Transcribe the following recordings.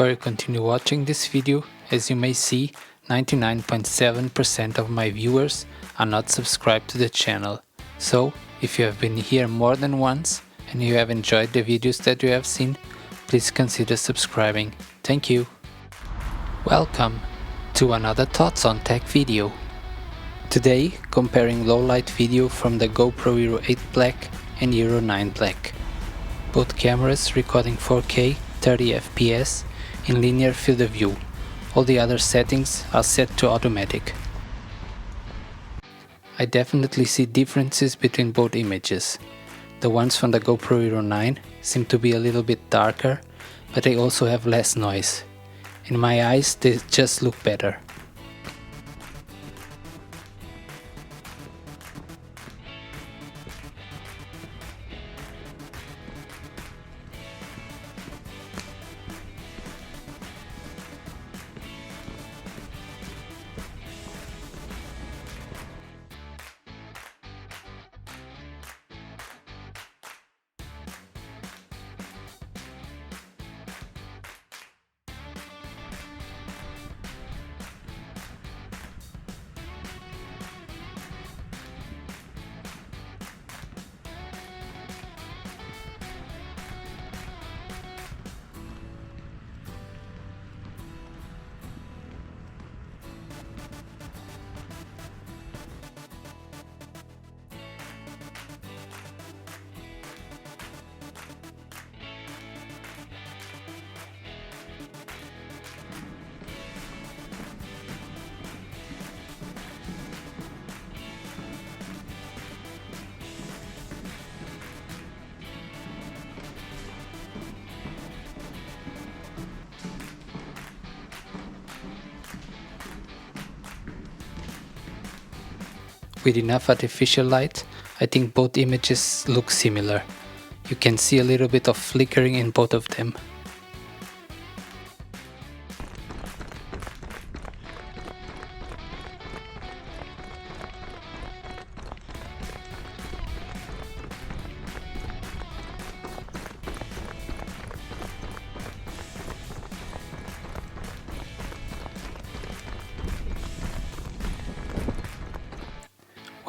Before you continue watching this video, as you may see, 99.7% of my viewers are not subscribed to the channel. So, if you have been here more than once and you have enjoyed the videos that you have seen, please consider subscribing. Thank you. Welcome to another Thoughts on Tech video. Today, comparing low-light video from the GoPro Hero 8 Black and Hero 9 Black. Both cameras recording 4K 30 FPS in linear field of view. All the other settings are set to automatic. I definitely see differences between both images. The ones from the GoPro Hero 9 seem to be a little bit darker, but they also have less noise. In my eyes, they just look better. With enough artificial light, I think both images look similar. You can see a little bit of flickering in both of them.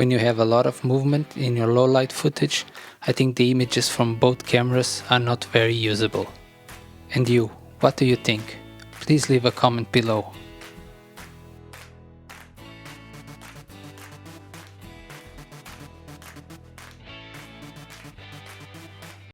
When you have a lot of movement in your low light footage, I think the images from both cameras are not very usable. And you, what do you think? Please leave a comment below.